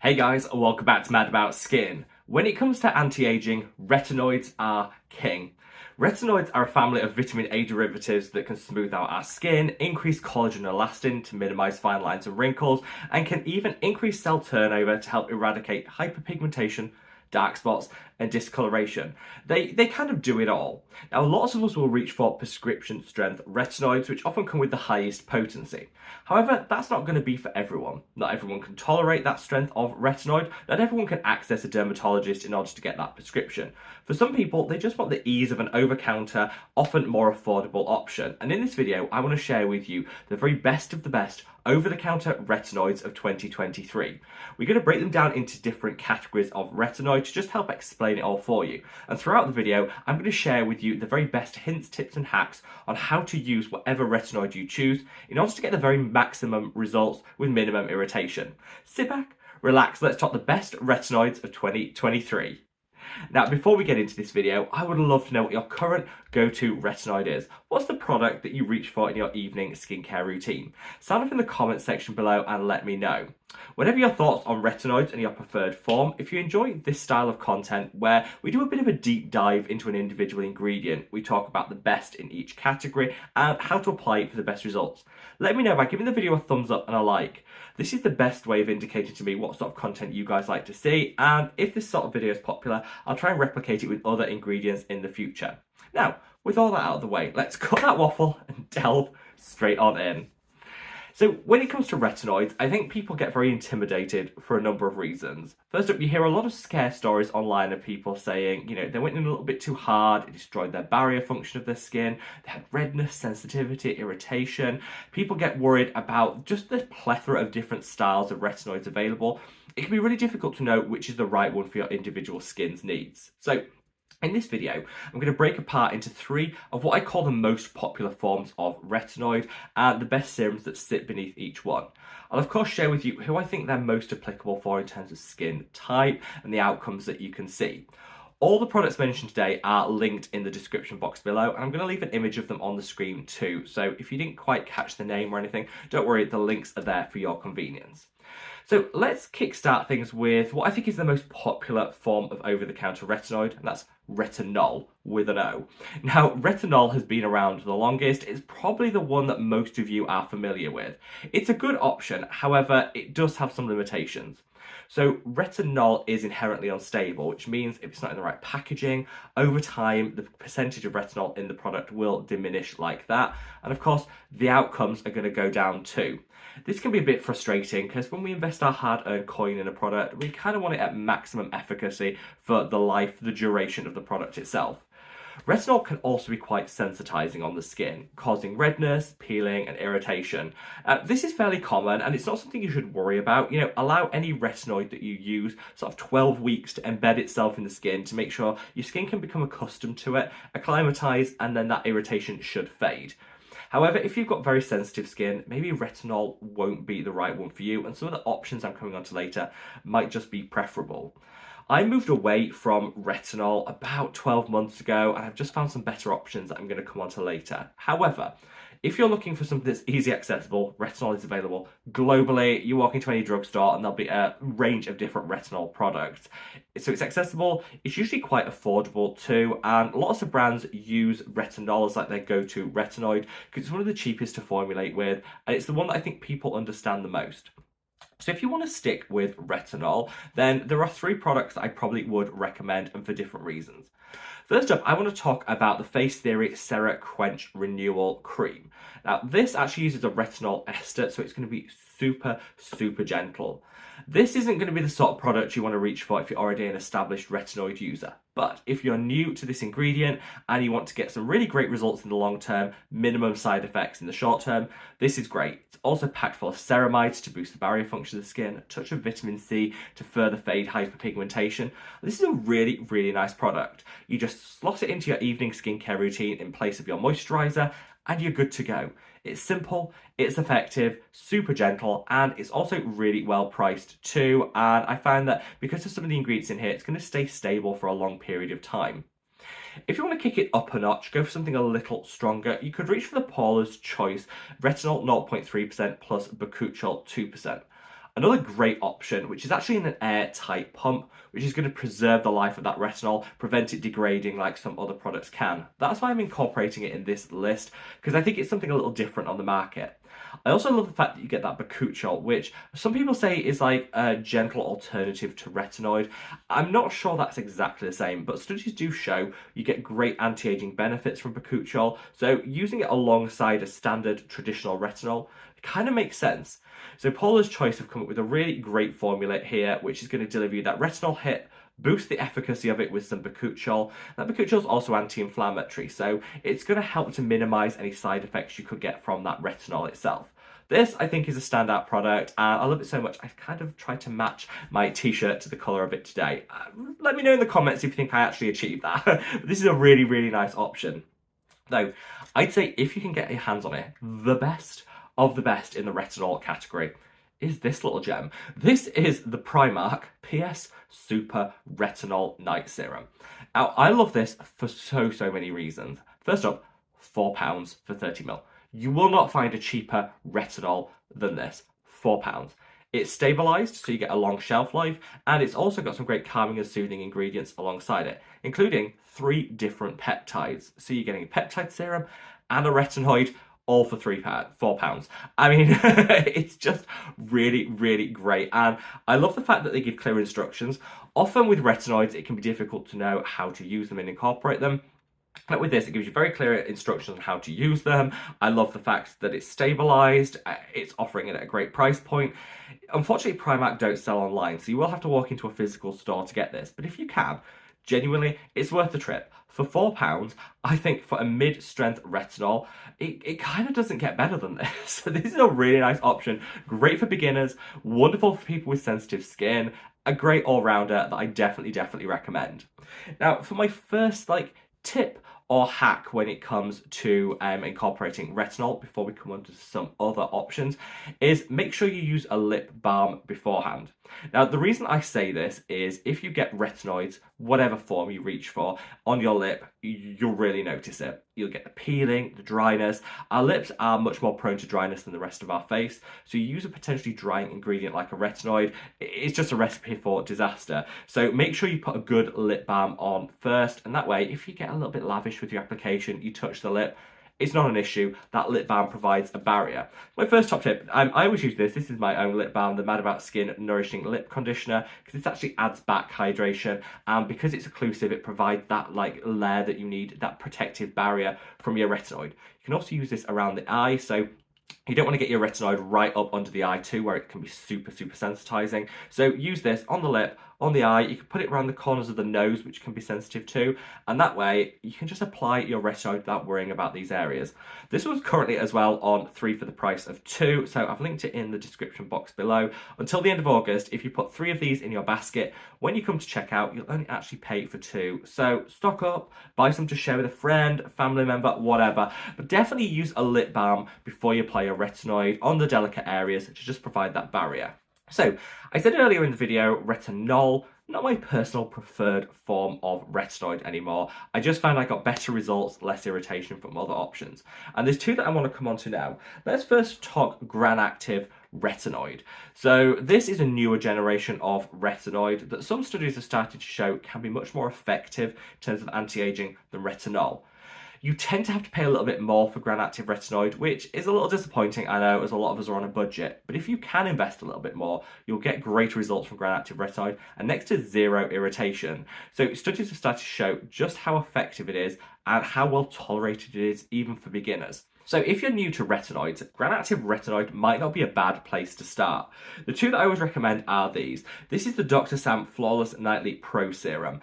Hey guys, welcome back to Mad About Skin. When it comes to anti-aging, retinoids are king. Retinoids are a family of vitamin A derivatives that can smooth out our skin, increase collagen and elastin to minimize fine lines and wrinkles, and can even increase cell turnover to help eradicate hyperpigmentation, dark spots, and discoloration. They kind of do it all. Now, lots of us will reach for prescription strength retinoids, which often come with the highest potency. However, that's not going to be for everyone. Not everyone can tolerate that strength of retinoid. Not everyone can access a dermatologist in order to get that prescription. For some people, they just want the ease of an over-the-counter, often more affordable option. And in this video, I want to share with you the very best of the best over-the-counter retinoids of 2023. We're going to break them down into different categories of retinoid to just help explain it all for you. And throughout the video, I'm going to share with you the very best hints, tips and hacks on how to use whatever retinoid you choose in order to get the very maximum results with minimum irritation. Sit back, relax, let's talk the best retinoids of 2023. Now, before we get into this video, I would love to know what your current go-to retinoid is. What's the product that you reach for in your evening skincare routine? Sound off in the comments section below and let me know. Whatever your thoughts on retinoids and your preferred form, if you enjoy this style of content where we do a bit of a deep dive into an individual ingredient, we talk about the best in each category and how to apply it for the best results, let me know by giving the video a thumbs up and a like. This is the best way of indicating to me what sort of content you guys like to see, and if this sort of video is popular, I'll try and replicate it with other ingredients in the future. Now, with all that out of the way, let's cut that waffle and delve straight on in. So when it comes to retinoids, I think people get very intimidated for a number of reasons. First up, you hear a lot of scare stories online of people saying, they went in a little bit too hard, it destroyed their barrier function of their skin, they had redness, sensitivity, irritation. People get worried about just the plethora of different styles of retinoids available. It can be really difficult to know which is the right one for your individual skin's needs. So in this video, I'm going to break apart into three of what I call the most popular forms of retinoid and the best serums that sit beneath each one. I'll of course share with you who I think they're most applicable for in terms of skin type and the outcomes that you can see. All the products mentioned today are linked in the description box below, and I'm going to leave an image of them on the screen too. So if you didn't quite catch the name or anything, don't worry, the links are there for your convenience. So let's kickstart things with what I think is the most popular form of over-the-counter retinoid, and that's retinol with an O. Now, retinol has been around the longest. It's probably the one that most of you are familiar with. It's a good option, however, it does have some limitations. So retinol is inherently unstable, which means if it's not in the right packaging, over time, the percentage of retinol in the product will diminish like that. And of course, the outcomes are going to go down too. This can be a bit frustrating because when we invest our hard-earned coin in a product, we kind of want it at maximum efficacy for the duration of the product itself. Retinol can also be quite sensitizing on the skin, causing redness, peeling, and irritation. This is fairly common, and it's not something you should worry about. Allow any retinoid that you use sort of 12 weeks to embed itself in the skin to make sure your skin can become accustomed to it, acclimatize, and then that irritation should fade. However, if you've got very sensitive skin, maybe retinol won't be the right one for you, and some of the options I'm coming on to later might just be preferable. I moved away from retinol about 12 months ago, and I've just found some better options that I'm going to come on to later. However, if you're looking for something that's easy accessible, retinol is available globally. You walk into any drugstore and there'll be a range of different retinol products. So it's accessible, it's usually quite affordable too, and lots of brands use retinol as like their go-to retinoid because it's one of the cheapest to formulate with, and it's the one that I think people understand the most. So if you want to stick with retinol, then there are three products that I probably would recommend, and for different reasons. First up, I want to talk about the Face Theory CeraQuench Renewal Cream. Now, this actually uses a retinol ester, so it's going to be super gentle. This isn't going to be the sort of product you want to reach for if you're already an established retinoid user. But if you're new to this ingredient and you want to get some really great results in the long term, minimum side effects in the short term, this is great. It's also packed full of ceramides to boost the barrier function of the skin, a touch of vitamin C to further fade hyperpigmentation. This is a really nice product. You just slot it into your evening skincare routine in place of your moisturizer, and you're good to go. It's simple, it's effective, super gentle, and it's also really well priced too. And I found that because of some of the ingredients in here, it's going to stay stable for a long period of time. If you want to kick it up a notch, go for something a little stronger, you could reach for the Paula's Choice Retinol 0.3% plus Bakuchiol 2%. Another great option, which is actually in an airtight pump, which is going to preserve the life of that retinol, prevent it degrading like some other products can. That's why I'm incorporating it in this list, because I think it's something a little different on the market. I also love the fact that you get that bakuchiol, which some people say is like a gentle alternative to retinoid. I'm not sure that's exactly the same, but studies do show you get great anti-aging benefits from bakuchiol, so using it alongside a standard traditional retinol kind of makes sense. So Paula's Choice have come up with a really great formula here, which is going to deliver you that retinol hit, boost the efficacy of it with some bakuchiol. That bakuchiol is also anti-inflammatory, so it's going to help to minimize any side effects you could get from that retinol itself. This, I think, is a standout product, and I love it so much, I kind of tried to match my t-shirt to the colour of it today. Let me know in the comments if you think I actually achieved that. But this is a really, really nice option. Though, I'd say if you can get your hands on it, the best of the best in the retinol category is this little gem. This is the Primark PS Super Retinol Night Serum. Now, I love this for so many reasons. First up, £4 for 30ml. You will not find a cheaper retinol than this, £4. It's stabilised, so you get a long shelf life, and it's also got some great calming and soothing ingredients alongside it, including 3 different peptides. So you're getting a peptide serum and a retinoid, all for £4. I mean, it's just really, really great. And I love the fact that they give clear instructions. Often with retinoids, it can be difficult to know how to use them and incorporate them. But with this, it gives you very clear instructions on how to use them. I love the fact that it's stabilised. It's offering it at a great price point. Unfortunately, Primark don't sell online, so you will have to walk into a physical store to get this. But if you can, genuinely, it's worth the trip. For £4, I think for a mid-strength retinol, it kind of doesn't get better than this. So this is a really nice option. Great for beginners, wonderful for people with sensitive skin, a great all-rounder that I definitely recommend. Now, for my first tip or hack when it comes to incorporating retinol, before we come on to some other options, is make sure you use a lip balm beforehand. Now, the reason I say this is if you get retinoids, whatever form you reach for, on your lip, you'll really notice it. You'll get the peeling, the dryness. Our lips are much more prone to dryness than the rest of our face, so you use a potentially drying ingredient like a retinoid, it's just a recipe for disaster. So make sure you put a good lip balm on first, and that way, if you get a little bit lavish with your application, you touch the lip, it's not an issue. That lip balm provides a barrier. My first top tip, I always use this. This is my own lip balm, the Mad About Skin Nourishing Lip Conditioner, because this actually adds back hydration, and because it's occlusive, it provides that layer that you need, that protective barrier from your retinoid. You can also use this around the eye, so you don't want to get your retinoid right up under the eye too, where it can be super sensitizing. So use this on the lip, on the eye. You can put it around the corners of the nose, which can be sensitive too, and that way you can just apply your retinoid without worrying about these areas. This one's currently as well on 3 for the price of 2, so I've linked it in the description box below. Until the end of August, if you put 3 of these in your basket, when you come to checkout, you'll only actually pay for 2. So stock up, buy some to share with a friend, a family member, whatever, but definitely use a lip balm before you apply your retinoid on the delicate areas to just provide that barrier. So, I said earlier in the video, retinol, not my personal preferred form of retinoid anymore. I just found I got better results, less irritation from other options. And there's 2 that I want to come on to now. Let's first talk Granactive Retinoid. So this is a newer generation of retinoid that some studies have started to show can be much more effective in terms of anti-aging than retinol. You tend to have to pay a little bit more for Granactive Retinoid, which is a little disappointing, I know, as a lot of us are on a budget. But if you can invest a little bit more, you'll get greater results from Granactive Retinoid and next to 0 irritation. So studies have started to show just how effective it is and how well tolerated it is, even for beginners. So if you're new to retinoids, Granactive Retinoid might not be a bad place to start. The 2 that I always recommend are these. This is the Dr. Sam Flawless Nightly Pro Serum.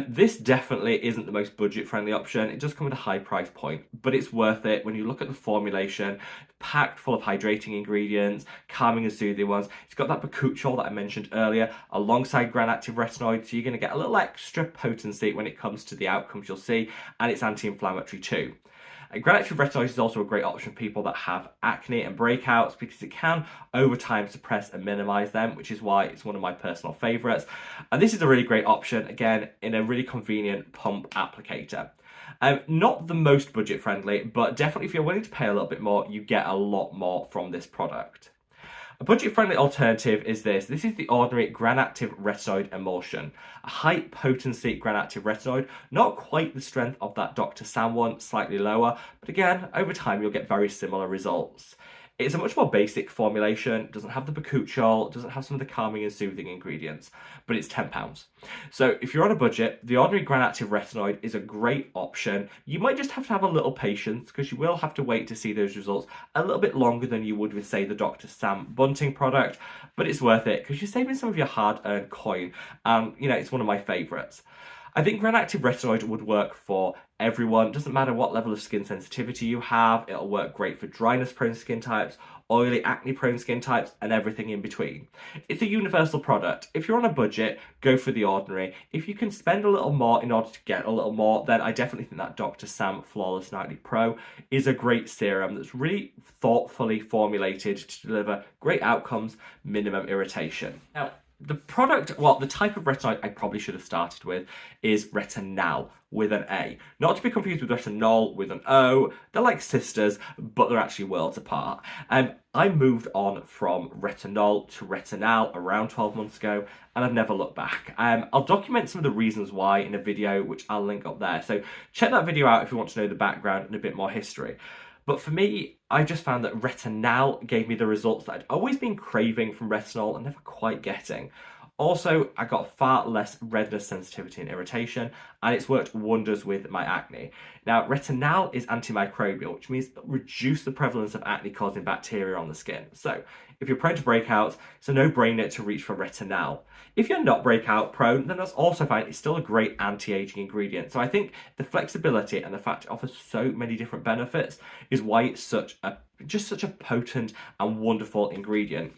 This definitely isn't the most budget-friendly option. It does come at a high price point, but it's worth it when you look at the formulation, packed full of hydrating ingredients, calming and soothing ones. It's got that bakuchiol that I mentioned earlier, alongside Granactive Retinoid, so you're going to get a little extra potency when it comes to the outcomes you'll see, and it's anti-inflammatory too. Granactive Retinoid is also a great option for people that have acne and breakouts because it can, over time, suppress and minimize them, which is why it's one of my personal favorites. And this is a really great option, again, in a really convenient pump applicator. Not the most budget friendly, but definitely if you're willing to pay a little bit more, you get a lot more from this product. A budget-friendly alternative is this. This is the ordinary Granactive Retinoid emulsion. A high-potency Granactive Retinoid, not quite the strength of that Dr. Sam one, slightly lower, but again, over time you'll get very similar results. It's a much more basic formulation, doesn't have the bakuchiol, doesn't have some of the calming and soothing ingredients, but it's £10. So if you're on a budget, the ordinary Granactive Retinoid is a great option. You might just have to have a little patience because you will have to wait to see those results a little bit longer than you would with, say, the Dr. Sam Bunting product, but it's worth it because you're saving some of your hard-earned coin, and it's one of my favourites. I think Granactive Retinoid would work for everyone. Doesn't matter what level of skin sensitivity you have. It'll work great for dryness-prone skin types, oily, acne-prone skin types, and everything in between. It's a universal product. If you're on a budget, go for the ordinary. If you can spend a little more in order to get a little more, then I definitely think that Dr. Sam Flawless Nightly Pro is a great serum that's really thoughtfully formulated to deliver great outcomes, minimum irritation. Now, the type of retinoid I probably should have started with is Retinal with an A. Not to be confused with Retinol with an O. They're like sisters, but they're actually worlds apart. I moved on from Retinol to Retinal around 12 months ago, and I've never looked back. I'll document some of the reasons why in a video, which I'll link up there. So check that video out if you want to know the background and a bit more history. But for me, I just found that Retinal gave me the results that I'd always been craving from Retinol and never quite getting. Also, I got far less redness sensitivity and irritation, and it's worked wonders with my acne. Now, Retinal is antimicrobial, which means it'll reduce the prevalence of acne-causing bacteria on the skin. So, if you're prone to breakouts, it's a no-brainer to reach for Retinal. If you're not breakout prone, then that's also fine. It's still a great anti-aging ingredient. So I think the flexibility and the fact it offers so many different benefits is why it's just such a potent and wonderful ingredient.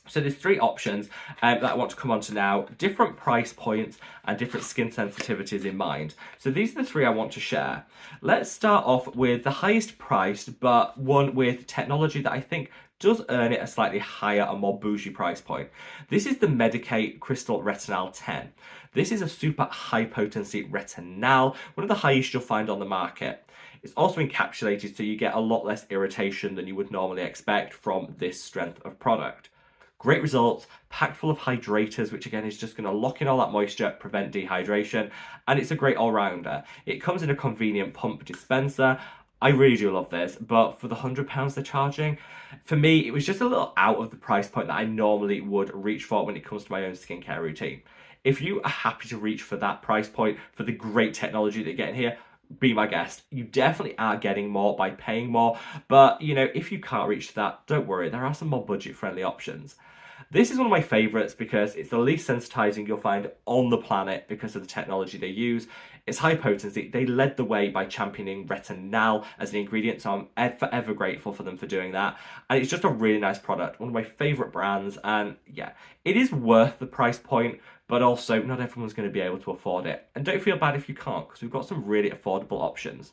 So there's three options that I want to come on to now, different price points and different skin sensitivities in mind. So these are the three I want to share. Let's start off with the highest priced, but one with technology that I think does earn it a slightly higher and more bougie price point. This is the Medik8 Crystal Retinal 10. This is a super high potency retinal, one of the highest you'll find on the market. It's also encapsulated so you get a lot less irritation than you would normally expect from this strength of product. Great results, packed full of hydrators, which again is just going to lock in all that moisture, prevent dehydration, and it's a great all-rounder. It comes in a convenient pump dispenser. I really do love this, but for the £100 they're charging, for me, it was just a little out of the price point that I normally would reach for when it comes to my own skincare routine. If you are happy to reach for that price point, for the great technology that you get in here, be my guest. You definitely are getting more by paying more, but if you can't reach that, don't worry, there are some more budget-friendly options. This is one of my favorites because it's the least sensitizing you'll find on the planet because of the technology they use. It's high potency. They led the way by championing Retinal as an ingredient, so I'm forever grateful for them for doing that. And it's just a really nice product, one of my favorite brands, and yeah, it is worth the price point, but also not everyone's going to be able to afford it. And don't feel bad if you can't, because we've got some really affordable options.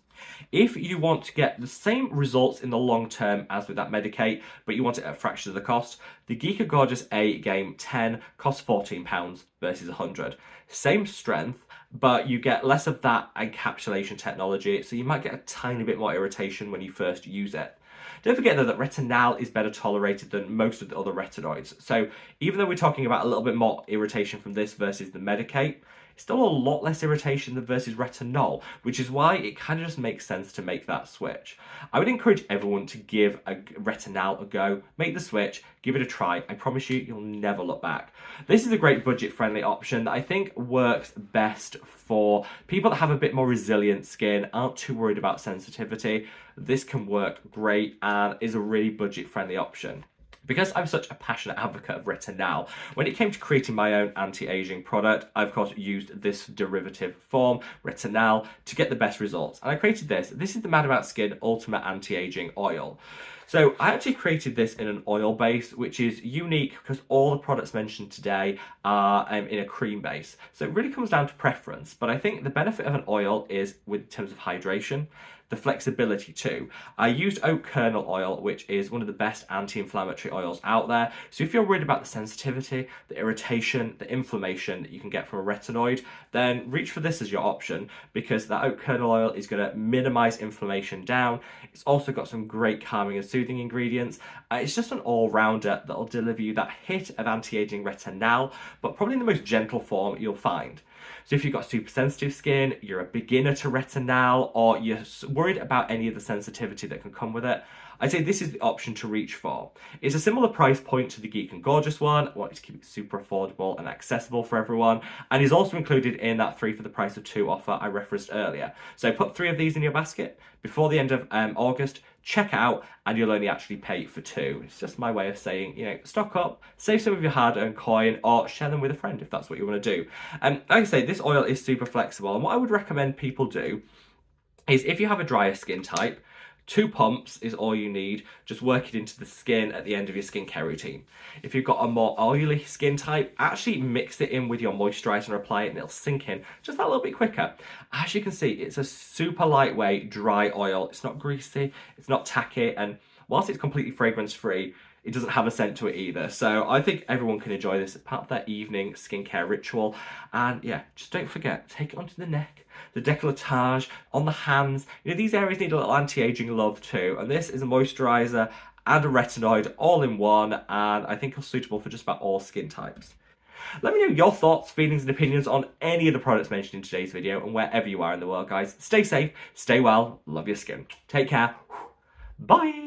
If you want to get the same results in the long term as with that Medik8, but you want it at a fraction of the cost, the Geeka Gorgeous A Game 10 costs £14 versus £100. Same strength, but you get less of that encapsulation technology, so you might get a tiny bit more irritation when you first use it. Don't forget though that Retinal is better tolerated than most of the other retinoids. So even though we're talking about a little bit more irritation from this versus the Medik8, it's still a lot less irritation than versus Retinol, which is why it kind of just makes sense to make that switch. I would encourage everyone to give a Retinal a go, make the switch, give it a try. I promise you, you'll never look back. This is a great budget-friendly option that I think works best for people that have a bit more resilient skin, aren't too worried about sensitivity. This can work great and is a really budget-friendly option. Because I'm such a passionate advocate of Retinal, when it came to creating my own anti-aging product, I of course used this derivative form, Retinal, to get the best results. And I created this. This is the Mad About Skin Ultimate Anti-Aging Oil. So I actually created this in an oil base, which is unique because all the products mentioned today are in a cream base. So it really comes down to preference. But I think the benefit of an oil is in terms of hydration, the flexibility too. I used oat kernel oil, which is one of the best anti-inflammatory oils out there. So if you're worried about the sensitivity, the irritation, the inflammation that you can get from a retinoid, then reach for this as your option because that oat kernel oil is going to minimize inflammation down. It's also got some great calming and soothing soothing ingredients. It's just an all-rounder that'll deliver you that hit of anti-aging retinol, but probably in the most gentle form you'll find. So if you've got super sensitive skin, you're a beginner to retinol, or you're worried about any of the sensitivity that can come with it, I'd say this is the option to reach for. It's a similar price point to the Geek and Gorgeous one. I wanted to keep it super affordable and accessible for everyone, and is also included in that 3 for the price of 2 offer I referenced earlier. So put 3 of these in your basket before the end of August, check it out, and you'll only actually pay for 2. It's just my way of saying, you know, stock up, save some of your hard-earned coin, or share them with a friend if that's what you want to do. Like I say, this oil is super flexible, and what I would recommend people do is, if you have a drier skin type, 2 pumps is all you need. Just work it into the skin at the end of your skincare routine. If you've got a more oily skin type, actually mix it in with your moisturiser and apply it, and it'll sink in just that little bit quicker. As you can see, it's a super lightweight, dry oil. It's not greasy, it's not tacky, and whilst it's completely fragrance-free, it doesn't have a scent to it either. So I think everyone can enjoy this as part of their evening skincare ritual. And yeah, just don't forget, take it onto the neck, the décolletage, on the hands. You know, these areas need a little anti-aging love too. And this is a moisturiser and a retinoid all in one. And I think it's suitable for just about all skin types. Let me know your thoughts, feelings and opinions on any of the products mentioned in today's video, and wherever you are in the world, guys. Stay safe, stay well, love your skin. Take care. Bye.